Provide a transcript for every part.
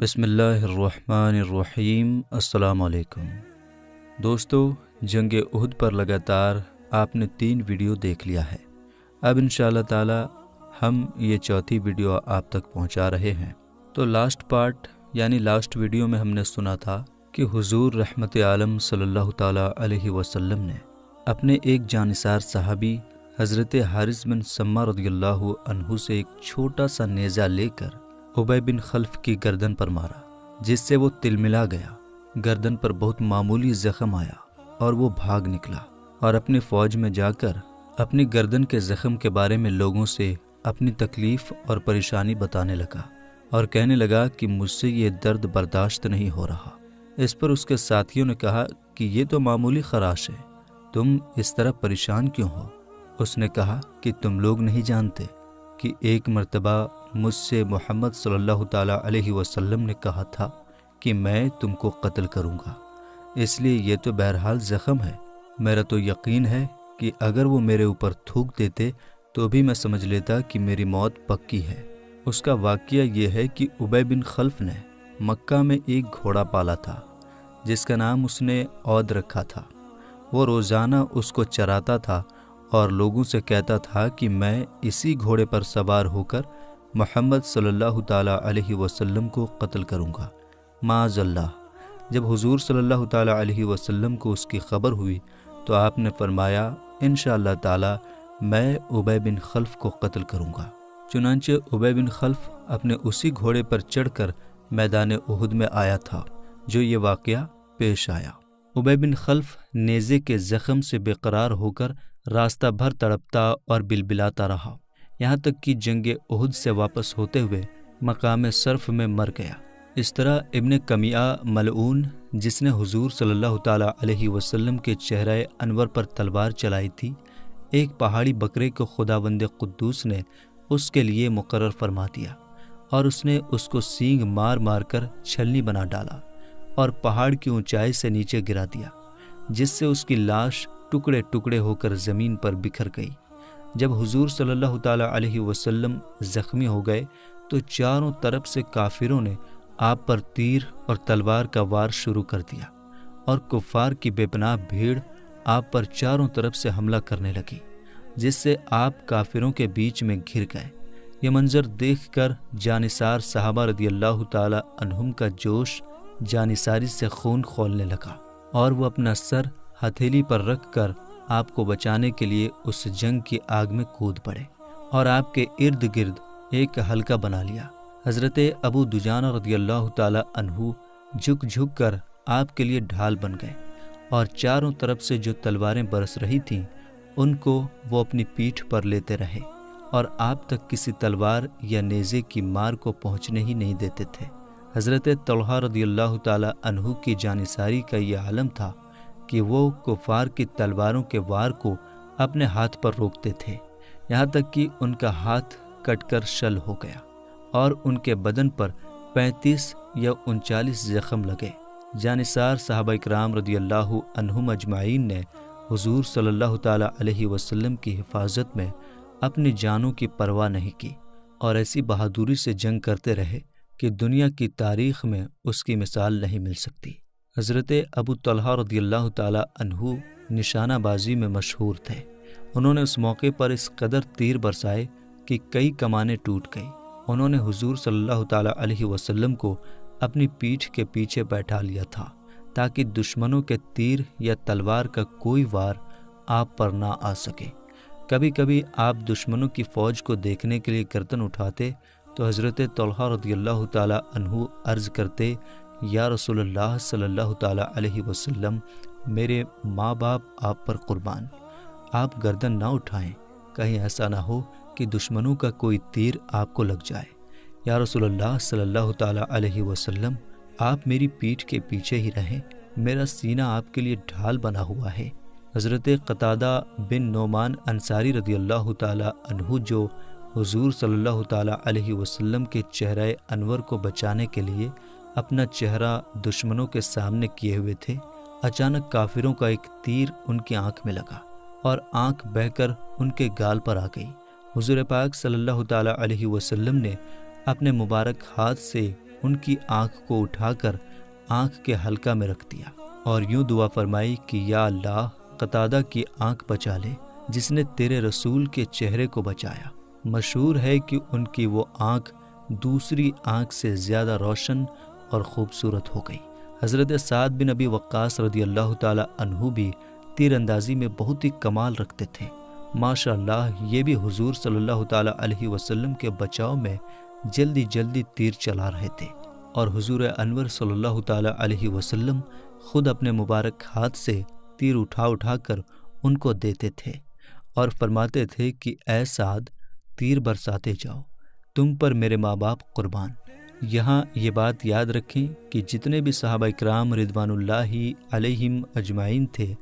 بسم اللہ الرحمن الرحیم۔ السلام علیکم دوستو، جنگ احد پر لگاتار آپ نے 3 ویڈیو دیکھ لیا ہے۔ اب انشاءاللہ تعالی ہم یہ چوتھی ویڈیو آپ تک پہنچا رہے ہیں۔ تو لاسٹ ویڈیو میں ہم نے سنا تھا کہ حضور رحمت عالم صلی اللہ تعالی علیہ وسلم نے اپنے ایک جانثار صحابی حضرت حارث بن سمہ رضی اللہ عنہ سے ایک چھوٹا سا نیزہ لے کر ابی بن خلف کی گردن پر مارا، جس سے وہ تلملا گیا۔ گردن پر بہت معمولی زخم آیا اور وہ بھاگ نکلا اور اپنی فوج میں جا کر اپنی گردن کے زخم کے بارے میں لوگوں سے اپنی تکلیف اور پریشانی بتانے لگا اور کہنے لگا کہ مجھ سے یہ درد برداشت نہیں ہو رہا۔ اس پر اس کے ساتھیوں نے کہا کہ یہ تو معمولی خراش ہے، تم اس طرح پریشان کیوں ہو؟ اس نے کہا کہ تم لوگ نہیں جانتے کہ ایک مرتبہ مجھ سے محمد صلی اللہ تعالی علیہ وسلم نے کہا تھا کہ میں تم کو قتل کروں گا، اس لیے یہ تو بہرحال زخم ہے۔ میرا تو یقین ہے کہ اگر وہ میرے اوپر تھوک دیتے تو بھی میں سمجھ لیتا کہ میری موت پکی ہے۔ اس کا واقعہ یہ ہے کہ ابی بن خلف نے مکہ میں ایک گھوڑا پالا تھا جس کا نام اس نے عود رکھا تھا۔ وہ روزانہ اس کو چراتا تھا اور لوگوں سے کہتا تھا کہ میں اسی گھوڑے پر سوار ہو کر محمد صلی اللہ تعالی علیہ وسلم کو قتل کروں گا۔ معاذ اللہ، جب حضور صلی اللہ تعالی علیہ وسلم کو اس کی خبر ہوئی تو آپ نے فرمایا انشاءاللہ تعالی میں ابی بن خلف کو قتل کروں گا۔ چنانچہ ابی بن خلف اپنے اسی گھوڑے پر چڑھ کر میدان احد میں آیا تھا جو یہ واقعہ پیش آیا۔ ابی بن خلف نیزے کے زخم سے بے قرار ہو کر راستہ بھر تڑپتا اور بلبلاتا رہا، یہاں تک کہ جنگ احد سے واپس ہوتے ہوئے مقام صرف میں مر گیا۔ اس طرح ابن کمیہ ملعون، جس نے حضور صلی اللہ تعالی علیہ وسلم کے چہرہ انور پر تلوار چلائی تھی، ایک پہاڑی بکرے کو خداوند قدوس نے اس کے لیے مقرر فرما دیا اور اس نے اس کو سینگ مار مار کر چھلنی بنا ڈالا اور پہاڑ کی اونچائی سے نیچے گرا دیا، جس سے اس کی لاش ٹکڑے ٹکڑے ہو کر زمین پر بکھر گئی۔ جب حضور صلی اللہ تعالی علیہ وسلم زخمی ہو گئے تو چاروں طرف سے کافروں نے آپ پر تیر اور تلوار کا وار شروع کر دیا اور کفار کی بے پناہ بھیڑ آپ پر چاروں طرف سے حملہ کرنے لگی، جس سے آپ کافروں کے بیچ میں گھر گئے۔ یہ منظر دیکھ کر جانثار صحابہ رضی اللہ تعالی عنہم کا جوش جانثاری سے خون کھولنے لگا اور وہ اپنا سر ہتھیلی پر رکھ کر آپ کو بچانے کے لیے اس جنگ کی آگ میں کود پڑے اور آپ کے ارد گرد ایک حلقہ بنا لیا۔ حضرت ابو دجانہ رضی اللہ تعالی عنہ جھک جھک کر آپ کے لیے ڈھال بن گئے اور چاروں طرف سے جو تلواریں برس رہی تھیں ان کو وہ اپنی پیٹھ پر لیتے رہے اور آپ تک کسی تلوار یا نیزے کی مار کو پہنچنے ہی نہیں دیتے تھے۔ حضرت طلحہ رضی اللہ تعالی عنہ کی جانثاری کا یہ عالم تھا کہ وہ کفار کی تلواروں کے وار کو اپنے ہاتھ پر روکتے تھے، یہاں تک کہ ان کا ہاتھ کٹ کر شل ہو گیا اور ان کے بدن پر 35 یا 39 زخم لگے۔ جانثار صحابہ اکرام رضی اللہ عنہم اجمعین نے حضور صلی اللہ تعالی علیہ وسلم کی حفاظت میں اپنی جانوں کی پرواہ نہیں کی اور ایسی بہادری سے جنگ کرتے رہے کہ دنیا کی تاریخ میں اس کی مثال نہیں مل سکتی۔ حضرت ابو طلحہ رضی اللہ تعالی عنہ نشانہ بازی میں مشہور تھے۔ انہوں نے اس موقع پر اس قدر تیر برسائے کہ کئی کمانیں ٹوٹ گئی۔ انہوں نے حضور صلی اللہ تعالی علیہ وسلم کو اپنی پیٹھ کے پیچھے بیٹھا لیا تھا تاکہ دشمنوں کے تیر یا تلوار کا کوئی وار آپ پر نہ آ سکے۔ کبھی کبھی آپ دشمنوں کی فوج کو دیکھنے کے لیے گردن اٹھاتے تو حضرت طلحہ رضی اللہ تعالی عنہ عرض کرتے، یا رسول اللہ صلی اللہ تعالی علیہ وسلم، میرے ماں باپ آپ پر قربان، آپ گردن نہ اٹھائیں، کہیں ایسا نہ ہو کہ دشمنوں کا کوئی تیر آپ کو لگ جائے۔ یا رسول اللہ صلی اللہ تعالی علیہ وسلم، آپ میری پیٹھ کے پیچھے ہی رہیں، میرا سینہ آپ کے لیے ڈھال بنا ہوا ہے۔ حضرت قتادہ بن نعمان انصاری رضی اللہ تعالی عنہ، جو حضور صلی اللہ تعالی علیہ وسلم کے چہرہ انور کو بچانے کے لیے اپنا چہرہ دشمنوں کے سامنے کیے ہوئے تھے، اچانک کافروں کا ایک تیر ان کی آنکھ میں لگا اور آنکھ بہہ کر ان کے گال پر آ گئی۔ حضور پاک صلی اللہ تعالی علیہ وسلم نے اپنے مبارک ہاتھ سے ان کی آنکھ کو اٹھا کر آنکھ کے حلقہ میں رکھ دیا اور یوں دعا فرمائی کہ یا اللہ قتادہ کی آنکھ بچا لے جس نے تیرے رسول کے چہرے کو بچایا۔ مشہور ہے کہ ان کی وہ آنکھ دوسری آنکھ سے زیادہ روشن اور خوبصورت ہو گئی۔ حضرت سعد بن ابی وقاص رضی اللہ تعالی عنہ بھی تیر اندازی میں بہت ہی کمال رکھتے تھے۔ ماشاء اللہ یہ بھی حضور صلی اللہ تعالی علیہ وسلم کے بچاؤ میں جلدی جلدی تیر چلا رہے تھے، اور حضور انور صلی اللہ تعالی علیہ وسلم خود اپنے مبارک ہاتھ سے تیر اٹھا اٹھا کر ان کو دیتے تھے اور فرماتے تھے کہ اے سعد تیر برساتے جاؤ، تم پر میرے ماں باپ قربان۔ یہاں یہ بات یاد رکھیں کہ جتنے بھی صحابہ اکرام رضوان اللہ علیہم اجمعین تھے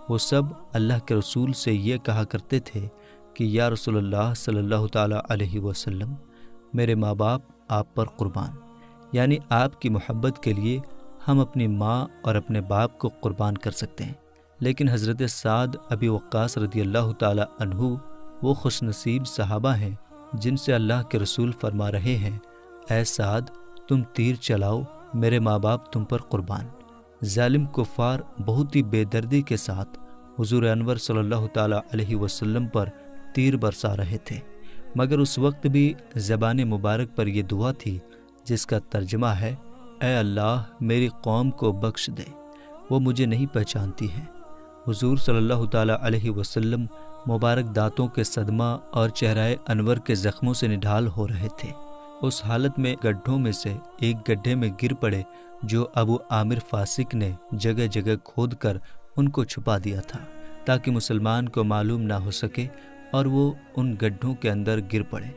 وہ سب اللہ کے رسول سے یہ کہا کرتے تھے کہ یا رسول اللہ صلی اللہ تعالی علیہ وسلم میرے ماں باپ آپ پر قربان، یعنی آپ کی محبت کے لیے ہم اپنی ماں اور اپنے باپ کو قربان کر سکتے ہیں۔ لیکن حضرت سعد ابی وقاص رضی اللہ تعالی عنہ وہ خوش نصیب صحابہ ہیں جن سے اللہ کے رسول فرما رہے ہیں اے سعد تم تیر چلاؤ، میرے ماں باپ تم پر قربان۔ ظالم کفار بہت ہی بے دردی کے ساتھ حضور انور صلی اللہ تعالی علیہ وسلم پر تیر برسا رہے تھے، مگر اس وقت بھی زبان مبارک پر یہ دعا تھی جس کا ترجمہ ہے اے اللہ میری قوم کو بخش دے، وہ مجھے نہیں پہچانتی ہے۔ حضور صلی اللہ تعالی علیہ وسلم مبارک دانتوں کے صدمہ اور چہرہ انور کے زخموں سے نڈھال ہو رہے تھے۔ اس حالت میں گڈھوں میں سے ایک گڈھے میں گر پڑے جو ابو عامر فاسق نے جگہ جگہ کھود کر ان کو چھپا دیا تھا تاکہ مسلمان کو معلوم نہ ہو سکے، اور وہ ان گڈھوں کے اندر گر پڑے۔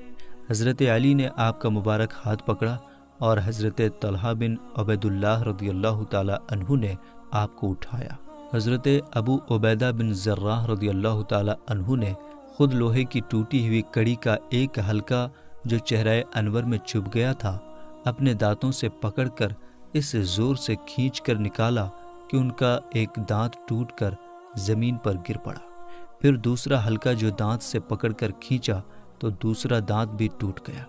حضرت علی نے آپ کا مبارک ہاتھ پکڑا اور حضرت طلحہ بن عبید اللہ رضی اللہ تعالی عنہ نے آپ کو اٹھایا۔ حضرت ابو عبیدہ بن زراح رضی اللہ تعالی عنہ نے خود لوہے کی ٹوٹی ہوئی کڑی کا ایک حلقہ جو چہرہ انور میں چھپ گیا تھا اپنے دانتوں سے پکڑ کر اس زور سے کھینچ کر نکالا کہ ان کا ایک دانت ٹوٹ کر زمین پر گر پڑا۔ پھر دوسرا حلقہ جو دانت سے پکڑ کر کھینچا تو دوسرا دانت بھی ٹوٹ گیا۔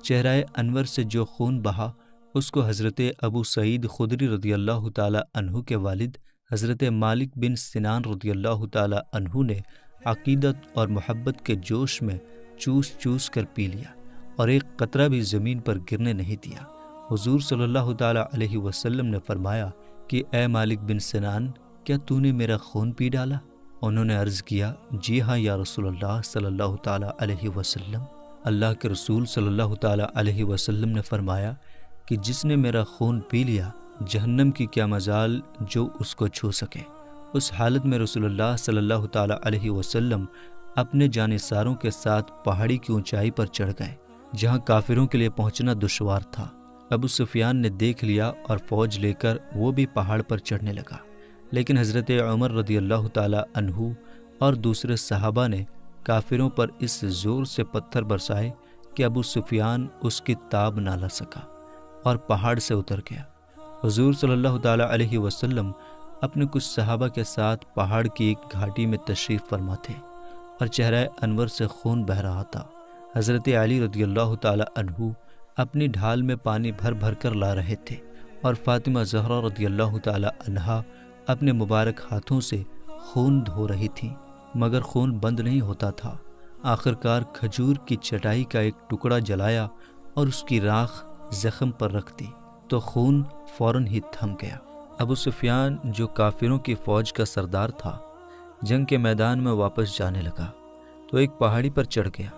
چہرہ انور سے جو خون بہا اس کو حضرت ابو سعید خدری رضی اللہ تعالی عنہ کے والد حضرت مالک بن سنان رضی اللہ تعالی عنہ نے عقیدت اور محبت کے جوش میں چوس چوس کر پی لیا اور ایک قطرہ بھی زمین پر گرنے نہیں دیا۔ حضور صلی اللہ تعالی علیہ وسلم نے فرمایا کہ اے مالک بن سنان کیا تو نے میرا خون پی ڈالا؟ انہوں نے عرض کیا جی ہاں یا رسول اللہ صلی اللہ تعالی علیہ وسلم۔ اللہ کے رسول صلی اللہ تعالی علیہ وسلم نے فرمایا کہ جس نے میرا خون پی لیا جہنم کی کیا مجال جو اس کو چھو سکے۔ اس حالت میں رسول اللہ صلی اللہ تعالی علیہ وسلم اپنے جانثاروں کے ساتھ پہاڑی کی اونچائی پر چڑھ گئے جہاں کافروں کے لیے پہنچنا دشوار تھا۔ ابو سفیان نے دیکھ لیا اور فوج لے کر وہ بھی پہاڑ پر چڑھنے لگا، لیکن حضرت عمر رضی اللہ تعالی عنہ اور دوسرے صحابہ نے کافروں پر اس زور سے پتھر برسائے کہ ابو سفیان اس کی تاب نہ لا سکا اور پہاڑ سے اتر گیا۔ حضور صلی اللہ تعالی علیہ وسلم اپنے کچھ صحابہ کے ساتھ پہاڑ کی ایک گھاٹی میں تشریف فرما تھے اور چہرہ انور سے خون بہہ رہا تھا۔ حضرت علی رضی اللہ تعالی عنہ اپنی ڈھال میں پانی بھر بھر کر لا رہے تھے اور فاطمہ زہرا رضی اللہ تعالی عنہا اپنے مبارک ہاتھوں سے خون دھو رہی تھیں، مگر خون بند نہیں ہوتا تھا۔ آخرکار کھجور کی چٹائی کا ایک ٹکڑا جلایا اور اس کی راکھ زخم پر رکھ دی تو خون فوراً ہی تھم گیا۔ ابو سفیان جو کافروں کی فوج کا سردار تھا جنگ کے میدان میں واپس جانے لگا تو ایک پہاڑی پر چڑھ گیا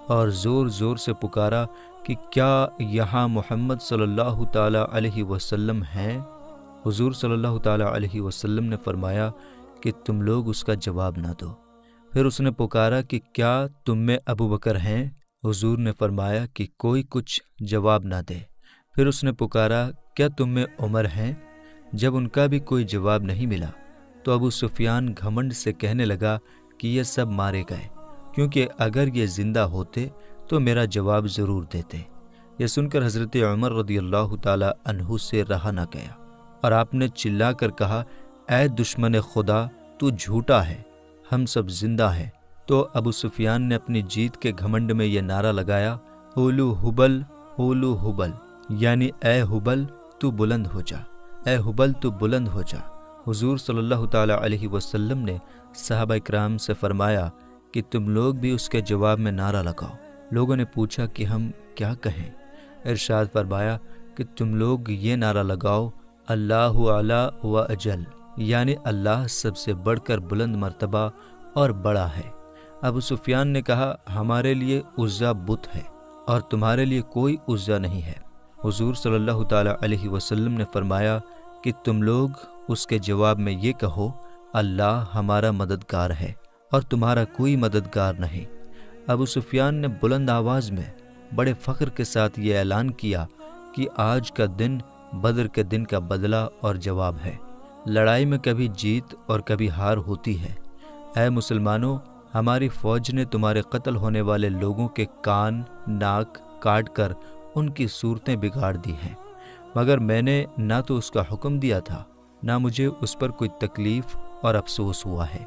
اور زور زور سے پکارا کہ کیا یہاں محمد صلی اللہ تعالی علیہ وسلم ہیں؟ حضور صلی اللہ تعالی علیہ وسلم نے فرمایا کہ تم لوگ اس کا جواب نہ دو۔ پھر اس نے پکارا کہ کیا تم میں ابو بکر ہیں؟ حضور نے فرمایا کہ کوئی کچھ جواب نہ دے۔ پھر اس نے پکارا کیا تم میں عمر ہیں؟ جب ان کا بھی کوئی جواب نہیں ملا تو ابو سفیان گھمنڈ سے کہنے لگا کہ یہ سب مارے گئے، کیونکہ اگر یہ زندہ ہوتے تو میرا جواب ضرور دیتے۔ یہ سن کر حضرت عمر رضی اللہ تعالی عنہ سے رہا نہ گیا اور آپ نے چلا کر کہا اے دشمن خدا تو جھوٹا ہے، ہم سب زندہ ہیں۔ تو ابو سفیان نے اپنی جیت کے گھمنڈ میں یہ نعرہ لگایا اولو حبل اولو حبل، یعنی اے حبل تو بلند ہو جا، اے حبل تو بلند ہو جا۔ حضور صلی اللہ تعالیٰ علیہ وسلم نے صحابہ اکرام سے فرمایا کہ تم لوگ بھی اس کے جواب میں نعرہ لگاؤ۔ لوگوں نے پوچھا کہ ہم کیا کہیں؟ ارشاد فرمایا کہ تم لوگ یہ نعرہ لگاؤ، اللہ اعلیٰ و اجل، یعنی اللہ سب سے بڑھ کر بلند مرتبہ اور بڑا ہے۔ ابو سفیان نے کہا ہمارے لیے عزا بت ہے اور تمہارے لیے کوئی عزا نہیں ہے۔ حضور صلی اللہ تعالیٰ علیہ وسلم نے فرمایا کہ تم لوگ اس کے جواب میں یہ کہو اللہ ہمارا مددگار ہے اور تمہارا کوئی مددگار نہیں۔ ابو سفیان نے بلند آواز میں بڑے فخر کے ساتھ یہ اعلان کیا کہ آج کا دن بدر کے دن کا بدلہ اور جواب ہے۔ لڑائی میں کبھی جیت اور کبھی ہار ہوتی ہے۔ اے مسلمانوں، ہماری فوج نے تمہارے قتل ہونے والے لوگوں کے کان ناک کاٹ کر ان کی صورتیں بگاڑ دی ہیں، مگر میں نے نہ تو اس کا حکم دیا تھا نہ مجھے اس پر کوئی تکلیف اور افسوس ہوا ہے۔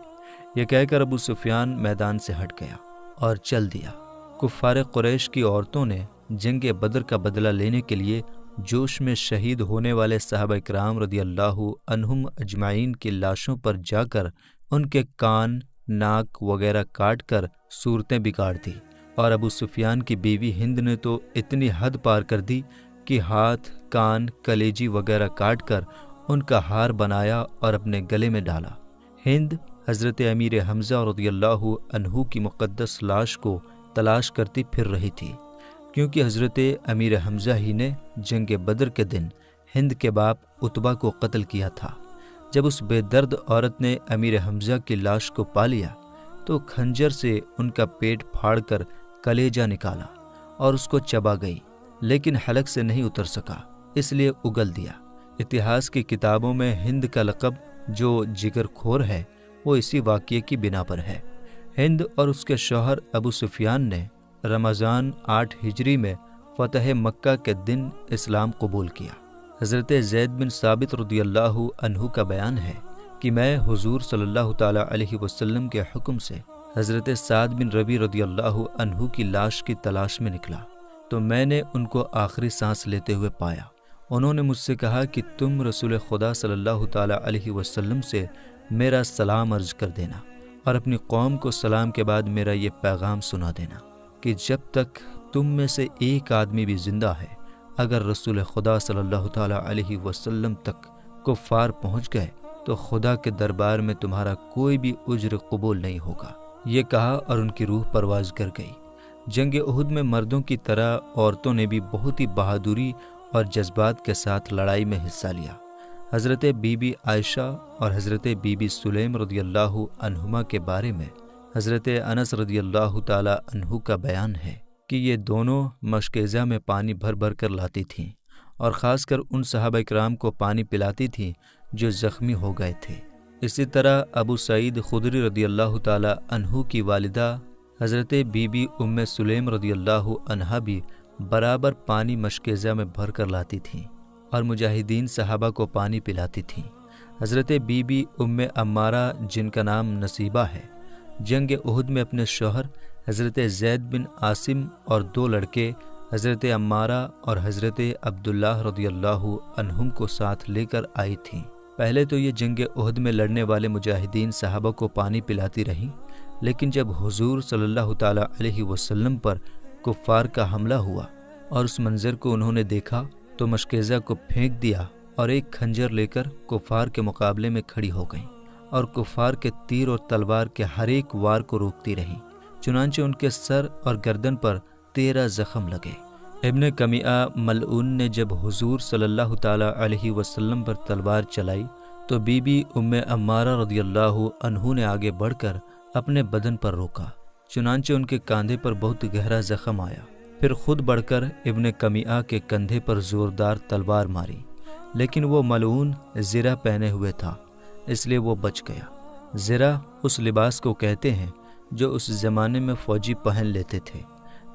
یہ کہہ کر ابو سفیان میدان سے ہٹ گیا اور چل دیا۔ کفار قریش کی عورتوں نے جنگ بدر کا بدلہ لینے کے لیے جوش میں شہید ہونے والے صحابہ اکرام رضی اللہ عنہم اجمعین کی لاشوں پر جا کر ان کے کان ناک وغیرہ کاٹ کر صورتیں بگاڑ دی، اور ابو سفیان کی بیوی ہند نے تو اتنی حد پار کر دی کہ ہاتھ کان کلیجی وغیرہ کاٹ کر ان کا ہار بنایا اور اپنے گلے میں ڈالا۔ ہند حضرت امیر حمزہ رضی اللہ عنہ کی مقدس لاش کو تلاش کرتی پھر رہی تھی، کیونکہ حضرت امیر حمزہ ہی نے جنگ بدر کے دن ہند کے باپ عتبہ کو قتل کیا تھا۔ جب اس بے درد عورت نے امیر حمزہ کی لاش کو پا لیا تو کھنجر سے ان کا پیٹ پھاڑ کر کلیجہ نکالا اور اس کو چبا گئی، لیکن حلق سے نہیں اتر سکا، اس لیے اگل دیا۔ اتہاس کی کتابوں میں ہند کا لقب جو جگر کھور ہے وہ اسی واقعے کی بنا پر ہے۔ ہند اور اس کے شوہر ابو سفیان نے رمضان 8 ہجری میں فتح مکہ کے دن اسلام قبول کیا۔ حضرت زید بن ثابت رضی اللہ عنہ کا بیان ہے کہ میں حضور صلی اللہ تعالیٰ علیہ وسلم کے حکم سے حضرت سعد بن ربیع رضی اللہ عنہ کی لاش کی تلاش میں نکلا تو میں نے ان کو آخری سانس لیتے ہوئے پایا۔ انہوں نے مجھ سے کہا کہ تم رسول خدا صلی اللہ تعالیٰ علیہ وسلم سے میرا سلام عرض کر دینا اور اپنی قوم کو سلام کے بعد میرا یہ پیغام سنا دینا کہ جب تک تم میں سے ایک آدمی بھی زندہ ہے، اگر رسول خدا صلی اللہ تعالیٰ علیہ وسلم تک کفار پہنچ گئے تو خدا کے دربار میں تمہارا کوئی بھی اجر قبول نہیں ہوگا۔ یہ کہا اور ان کی روح پرواز کر گئی۔ جنگ احد میں مردوں کی طرح عورتوں نے بھی بہت ہی بہادری اور جذبات کے ساتھ لڑائی میں حصہ لیا۔ حضرت بی بی عائشہ اور حضرت بی بی سلیم رضی اللہ عنہما کے بارے میں حضرت انس رضی اللہ تعالیٰ عنہ کا بیان ہے کہ یہ دونوں مشکیزہ میں پانی بھر بھر کر لاتی تھیں اور خاص کر ان صحابہ اکرام کو پانی پلاتی تھیں جو زخمی ہو گئے تھے۔ اسی طرح ابو سعید خدری رضی اللہ تعالیٰ عنہ کی والدہ حضرت بی بی ام سلیم رضی اللہ عنہا بھی برابر پانی مشکیزہ میں بھر کر لاتی تھیں اور مجاہدین صحابہ کو پانی پلاتی تھیں۔ حضرت بی بی ام عمارہ جن کا نام نصیبہ ہے، جنگ احد میں اپنے شوہر حضرت زید بن عاصم اور 2 لڑکے حضرت عمارہ اور حضرت عبداللہ رضی اللہ عنہم کو ساتھ لے کر آئی تھیں۔ پہلے تو یہ جنگ احد میں لڑنے والے مجاہدین صحابہ کو پانی پلاتی رہیں، لیکن جب حضور صلی اللہ تعالیٰ علیہ وسلم پر کفار کا حملہ ہوا اور اس منظر کو انہوں نے دیکھا تو مشکیزہ کو پھینک دیا اور ایک کھنجر لے کر کفار کے مقابلے میں کھڑی ہو گئیں اور کفار کے تیر اور تلوار کے ہر ایک وار کو روکتی رہیں۔ چنانچہ ان کے سر اور گردن پر 13 زخم لگے۔ ابن کمیعہ ملعون نے جب حضور صلی اللہ تعالیٰ علیہ وسلم پر تلوار چلائی تو بی بی ام عمارہ رضی اللہ عنہ نے آگے بڑھ کر اپنے بدن پر روکا، چنانچہ ان کے کاندھے پر بہت گہرا زخم آیا۔ پھر خود بڑھ کر ابن کمیعہ کے کندھے پر زوردار تلوار ماری، لیکن وہ ملعون زرہ پہنے ہوئے تھا، اس لیے وہ بچ گیا۔ زرہ اس لباس کو کہتے ہیں جو اس زمانے میں فوجی پہن لیتے تھے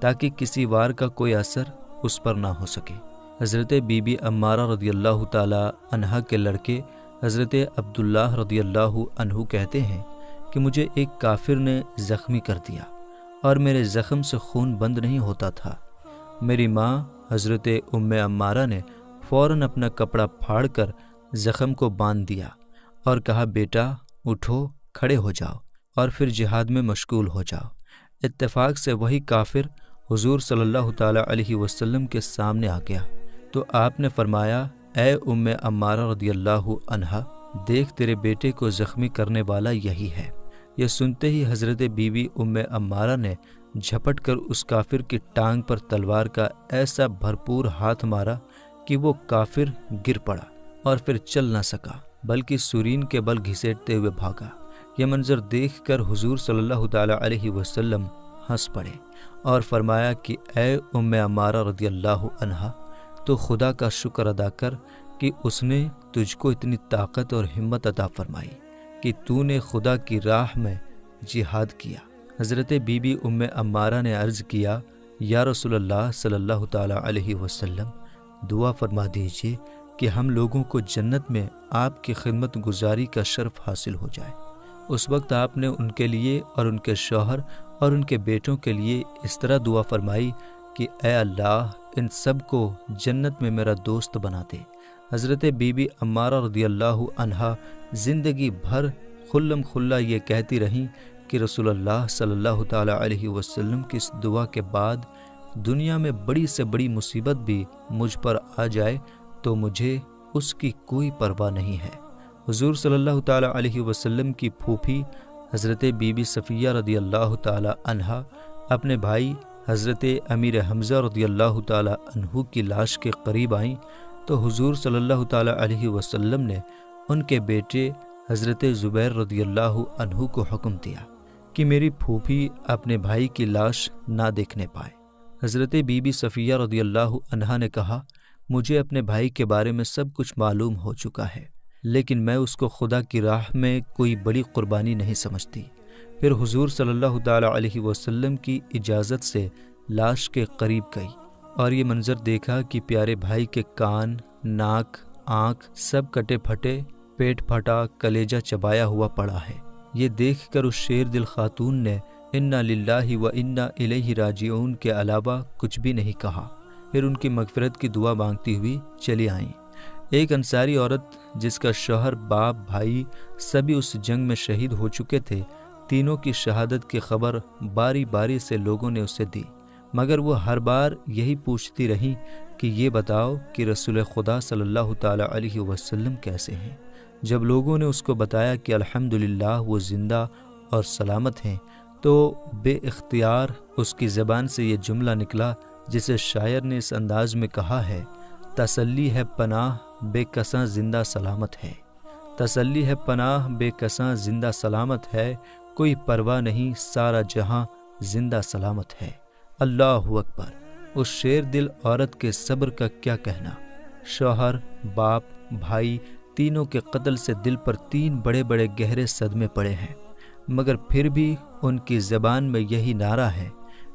تاکہ کسی وار کا کوئی اثر اس پر نہ ہو سکے۔ حضرت بی بی عمارہ رضی اللہ تعالیٰ عنہا کے لڑکے حضرت عبداللہ رضی اللہ عنہ کہتے ہیں کہ مجھے ایک کافر نے زخمی کر دیا اور میرے زخم سے خون بند نہیں ہوتا تھا میری ماں حضرت ام عمارہ نے فوراً اپنا کپڑا پھاڑ کر زخم کو باندھ دیا اور کہا بیٹا اٹھو، کھڑے ہو جاؤ اور پھر جہاد میں مشغول ہو جاؤ۔ اتفاق سے وہی کافر حضور صلی اللہ تعالیٰ علیہ وسلم کے سامنے آ گیا تو آپ نے فرمایا اے ام عمارہ رضی اللہ عنہا، دیکھ تیرے بیٹے کو زخمی کرنے والا یہی ہے۔ یہ سنتے ہی حضرت بی بی ام عمارہ نے جھپٹ کر اس کافر کی ٹانگ پر تلوار کا ایسا بھرپور ہاتھ مارا کہ وہ کافر گر پڑا اور پھر چل نہ سکا بلکہ سورین کے بل گھسیٹتے ہوئے بھاگا۔ یہ منظر دیکھ کر حضور صلی اللہ تعالیٰ علیہ وسلم ہنس پڑے اور فرمایا کہ اے ام عمارہ رضی اللہ عنہا، تو خدا کا شکر ادا کر کہ اس نے تجھ کو اتنی طاقت اور ہمت عطا فرمائی کہ تو نے خدا کی راہ میں جہاد کیا۔ حضرت بی بی ام عمارہ نے عرض کیا یا رسول اللہ صلی اللہ تعالیٰ علیہ وسلم، دعا فرما دیجیے کہ ہم لوگوں کو جنت میں آپ کی خدمت گزاری کا شرف حاصل ہو جائے۔ اس وقت آپ نے ان کے لیے اور ان کے شوہر اور ان کے بیٹوں کے لیے اس طرح دعا فرمائی کہ اے اللہ ان سب کو جنت میں میرا دوست بنا دے۔ حضرت بی بی عمارہ رضی اللہ عنہا زندگی بھر خلم خلا یہ کہتی رہیں کہ رسول اللہ صلی اللہ تعالیٰ علیہ وسلم کی اس دعا کے بعد دنیا میں بڑی سے بڑی مصیبت بھی مجھ پر آ جائے تو مجھے اس کی کوئی پرواہ نہیں ہے۔ حضور صلی اللہ تعالیٰ علیہ وسلم کی پھوپھی حضرت بی بی صفیہ رضی اللہ تعالیٰ عنہا اپنے بھائی حضرت امیر حمزہ رضی اللہ تعالیٰ عنہ کی لاش کے قریب آئیں تو حضور صلی اللہ تعالیٰ علیہ وسلم نے ان کے بیٹے حضرت زبیر رضی اللہ عنہ کو حکم دیا کہ میری پھوپھی اپنے بھائی کی لاش نہ دیکھنے پائے۔ حضرت بی بی صفیہ رضی اللہ عنہا نے کہا مجھے اپنے بھائی کے بارے میں سب کچھ معلوم ہو چکا ہے، لیکن میں اس کو خدا کی راہ میں کوئی بڑی قربانی نہیں سمجھتی۔ پھر حضور صلی اللہ تعالیٰ علیہ وسلم کی اجازت سے لاش کے قریب گئی اور یہ منظر دیکھا کہ پیارے بھائی کے کان، ناک، آنکھ سب کٹے پھٹے، پیٹ پھٹا، کلیجہ چبایا ہوا پڑا ہے۔ یہ دیکھ کر اس شیر دل خاتون نے انا للہ و انا الیہ راجعون کے علاوہ کچھ بھی نہیں کہا۔ پھر ان کی مغفرت کی دعا مانگتی ہوئی چلی آئیں۔ ایک انصاری عورت جس کا شوہر، باپ، بھائی سبھی اس جنگ میں شہید ہو چکے تھے، تینوں کی شہادت کی خبر باری باری سے لوگوں نے اسے دی، مگر وہ ہر بار یہی پوچھتی رہیں کہ یہ بتاؤ کہ رسول خدا صلی اللہ تعالیٰ علیہ وسلم کیسے ہیں۔ جب لوگوں نے اس کو بتایا کہ الحمدللہ وہ زندہ اور سلامت ہیں تو بے اختیار اس کی زبان سے یہ جملہ نکلا جسے شاعر نے اس انداز میں کہا ہے، تسلی ہے پناہ بے کساں زندہ سلامت ہے، تسلی ہے پناہ بے کساں زندہ سلامت ہے، کوئی پرواہ نہیں سارا جہاں زندہ سلامت ہے۔ اللہ اکبر۔ اس شیر دل عورت کے صبر کا کیا کہنا۔ شوہر، باپ، بھائی تینوں کے قتل سے دل پر 3 بڑے بڑے گہرے صدمے پڑے ہیں، مگر پھر بھی ان کی زبان میں یہی نعرہ ہے،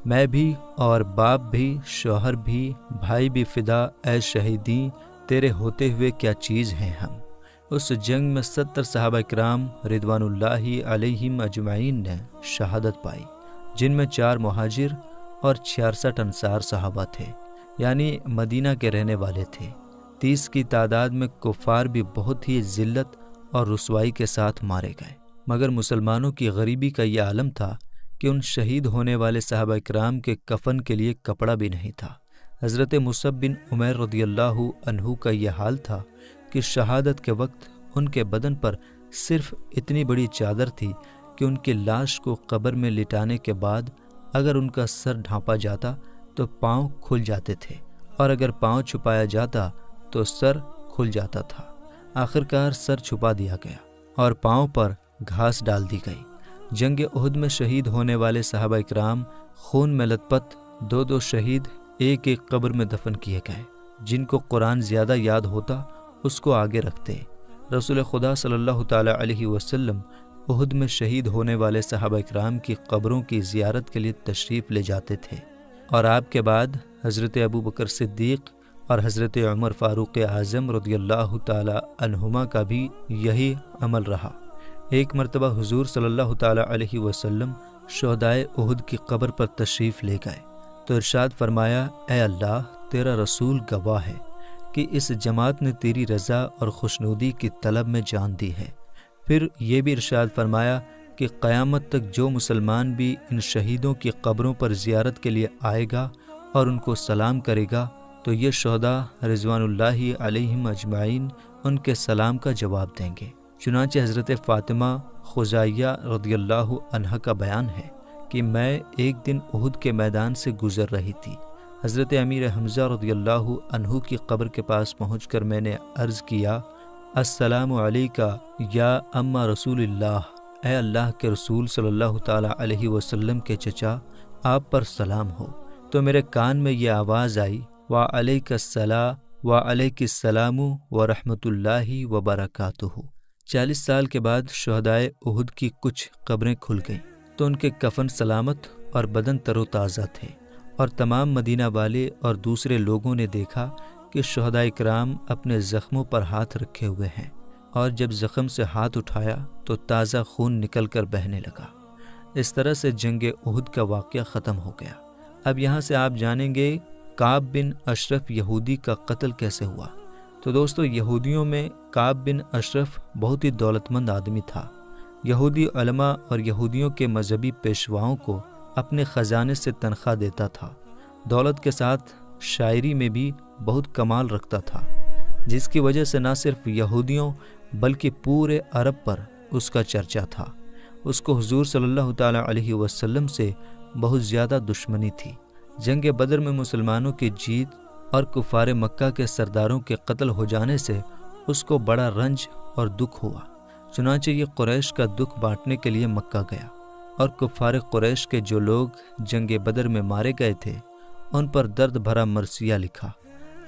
میں بھی اور باپ بھی، شوہر بھی، بھائی بھی فدا اے شہیدیں، تیرے ہوتے ہوئے کیا چیز ہیں ہم۔ اس جنگ میں 70 صحابہ کرام رضوان اللہ علیہم اجمعین نے شہادت پائی، جن میں 4 مہاجر اور 66 انصار صحابہ تھے، یعنی مدینہ کے رہنے والے تھے۔ 30 کی تعداد میں کفار بھی بہت ہی ذلت اور رسوائی کے ساتھ مارے گئے، مگر مسلمانوں کی غریبی کا یہ عالم تھا کہ ان شہید ہونے والے صحابہ کرام کے کفن کے لیے کپڑا بھی نہیں تھا۔ حضرت مصعب بن عمیر رضی اللہ عنہ کا یہ حال تھا کہ شہادت کے وقت ان کے بدن پر صرف اتنی بڑی چادر تھی کہ ان کی لاش کو قبر میں لٹانے کے بعد اگر ان کا سر ڈھانپا جاتا تو پاؤں کھل جاتے تھے، اور اگر پاؤں چھپایا جاتا تو سر کھل جاتا تھا۔ آخرکار سر چھپا دیا گیا اور پاؤں پر گھاس ڈال دی گئی۔ جنگ احد میں شہید ہونے والے صحابہ اکرام خون میں لت پت 2 شہید ایک قبر میں دفن کیے گئے۔ جن کو قرآن زیادہ یاد ہوتا اس کو آگے رکھتے۔ رسول خدا صلی اللہ تعالیٰ علیہ وسلم احد میں شہید ہونے والے صحابہ اکرام کی قبروں کی زیارت کے لیے تشریف لے جاتے تھے، اور آپ کے بعد حضرت ابوبکر صدیق اور حضرت عمر فاروق اعظم رضی اللہ تعالیٰ عنہما کا بھی یہی عمل رہا۔ ایک مرتبہ حضور صلی اللہ تعالیٰ علیہ وسلم شہدائے احد کی قبر پر تشریف لے گئے تو ارشاد فرمایا اے اللہ تیرا رسول گواہ ہے کہ اس جماعت نے تیری رضا اور خوشنودی کی طلب میں جان دی ہے۔ پھر یہ بھی ارشاد فرمایا کہ قیامت تک جو مسلمان بھی ان شہیدوں کی قبروں پر زیارت کے لیے آئے گا اور ان کو سلام کرے گا تو یہ شہداء رضوان اللہ علیہم اجمعین ان کے سلام کا جواب دیں گے۔ چنانچہ حضرت فاطمہ خزائیہ رضی اللہ عنہا کا بیان ہے کہ میں ایک دن احد کے میدان سے گزر رہی تھی۔ حضرت امیر حمزہ رضی اللہ عنہ کی قبر کے پاس پہنچ کر میں نے عرض کیا السلام علیکہ یا اما رسول اللہ، اے اللہ کے رسول صلی اللہ تعالیٰ علیہ وسلم کے چچا، آپ پر سلام ہو۔ تو میرے کان میں یہ آواز آئی وعلیک السلام وعلیک السلام ورحمۃ اللہ وبرکاتہ۔ 40 سال کے بعد شہدائے احد کی کچھ قبریں کھل گئیں تو ان کے کفن سلامت اور بدن تر و تازہ تھے، اور تمام مدینہ والے اور دوسرے لوگوں نے دیکھا کہ شہدائے کرام اپنے زخموں پر ہاتھ رکھے ہوئے ہیں، اور جب زخم سے ہاتھ اٹھایا تو تازہ خون نکل کر بہنے لگا۔ اس طرح سے جنگ احد کا واقعہ ختم ہو گیا۔ اب یہاں سے آپ جانیں گے کعب بن اشرف یہودی کا قتل کیسے ہوا۔ تو دوستو، یہودیوں میں کعب بن اشرف بہت ہی دولت مند آدمی تھا۔ یہودی علماء اور یہودیوں کے مذہبی پیشواؤں کو اپنے خزانے سے تنخواہ دیتا تھا۔ دولت کے ساتھ شاعری میں بھی بہت کمال رکھتا تھا، جس کی وجہ سے نہ صرف یہودیوں بلکہ پورے عرب پر اس کا چرچا تھا۔ اس کو حضور صلی اللہ تعالیٰ علیہ وسلم سے بہت زیادہ دشمنی تھی۔ جنگ بدر میں مسلمانوں کی جیت اور کفار مکہ کے سرداروں کے قتل ہو جانے سے اس کو بڑا رنج اور دکھ ہوا۔ چنانچہ یہ قریش کا دکھ بانٹنے کے لیے مکہ گیا اور کفار قریش کے جو لوگ جنگ بدر میں مارے گئے تھے ان پر درد بھرا مرثیہ لکھا،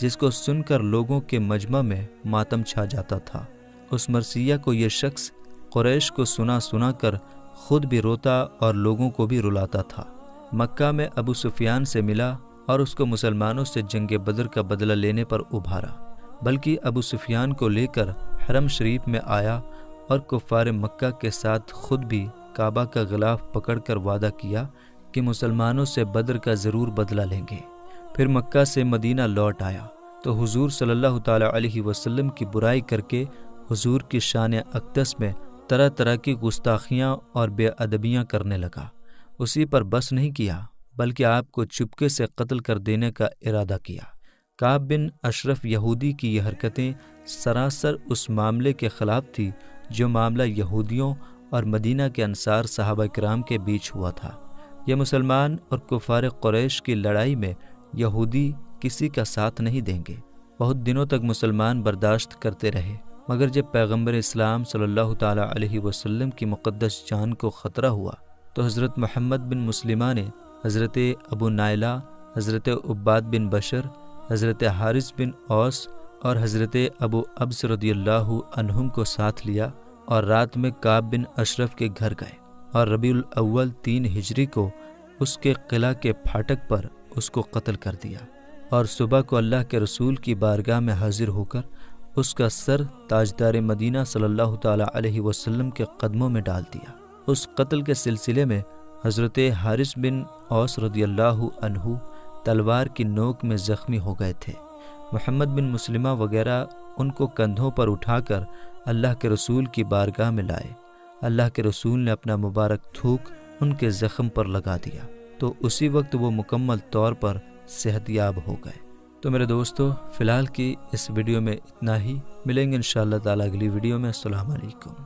جس کو سن کر لوگوں کے مجمع میں ماتم چھا جاتا تھا۔ اس مرثیہ کو یہ شخص قریش کو سنا کر خود بھی روتا اور لوگوں کو بھی رلاتا تھا۔ مکہ میں ابو سفیان سے ملا اور اس کو مسلمانوں سے جنگ بدر کا بدلہ لینے پر ابھارا، بلکہ ابو سفیان کو لے کر حرم شریف میں آیا اور کفار مکہ کے ساتھ خود بھی کعبہ کا غلاف پکڑ کر وعدہ کیا کہ مسلمانوں سے بدر کا ضرور بدلہ لیں گے۔ پھر مکہ سے مدینہ لوٹ آیا تو حضور صلی اللہ تعالیٰ علیہ وسلم کی برائی کر کے حضور کی شان اقدس میں طرح طرح کی گستاخیاں اور بے ادبیاں کرنے لگا۔ اسی پر بس نہیں کیا بلکہ آپ کو چپکے سے قتل کر دینے کا ارادہ کیا۔ کعب بن اشرف یہودی کی یہ حرکتیں سراسر اس معاملے کے خلاف تھی جو معاملہ یہودیوں اور مدینہ کے انصار صحابہ کرام کے بیچ ہوا تھا۔ یہ مسلمان اور کفار قریش کی لڑائی میں یہودی کسی کا ساتھ نہیں دیں گے۔ بہت دنوں تک مسلمان برداشت کرتے رہے، مگر جب پیغمبر اسلام صلی اللہ تعالیٰ علیہ وسلم کی مقدس جان کو خطرہ ہوا تو حضرت محمد بن مسلمہ نے حضرت ابو نائلہ، حضرت عباد بن بشر، حضرت حارث بن اوس اور حضرت ابو ابس رضی اللہ عنہم کو ساتھ لیا اور رات میں کعب بن اشرف کے گھر گئے اور ربیع الاول 3 ہجری کو اس کے قلعہ کے پھاٹک پر اس کو قتل کر دیا، اور صبح کو اللہ کے رسول کی بارگاہ میں حاضر ہو کر اس کا سر تاجدار مدینہ صلی اللہ تعالیٰ علیہ وسلم کے قدموں میں ڈال دیا۔ اس قتل کے سلسلے میں حضرت حارث بن اوس رضی اللہ عنہ تلوار کی نوک میں زخمی ہو گئے تھے۔ محمد بن مسلمہ وغیرہ ان کو کندھوں پر اٹھا کر اللہ کے رسول کی بارگاہ میں لائے۔ اللہ کے رسول نے اپنا مبارک تھوک ان کے زخم پر لگا دیا تو اسی وقت وہ مکمل طور پر صحت یاب ہو گئے۔ تو میرے دوستو، فی الحال کی اس ویڈیو میں اتنا ہی، ملیں گے انشاءاللہ تعالیٰ اگلی ویڈیو میں۔ السلام علیکم۔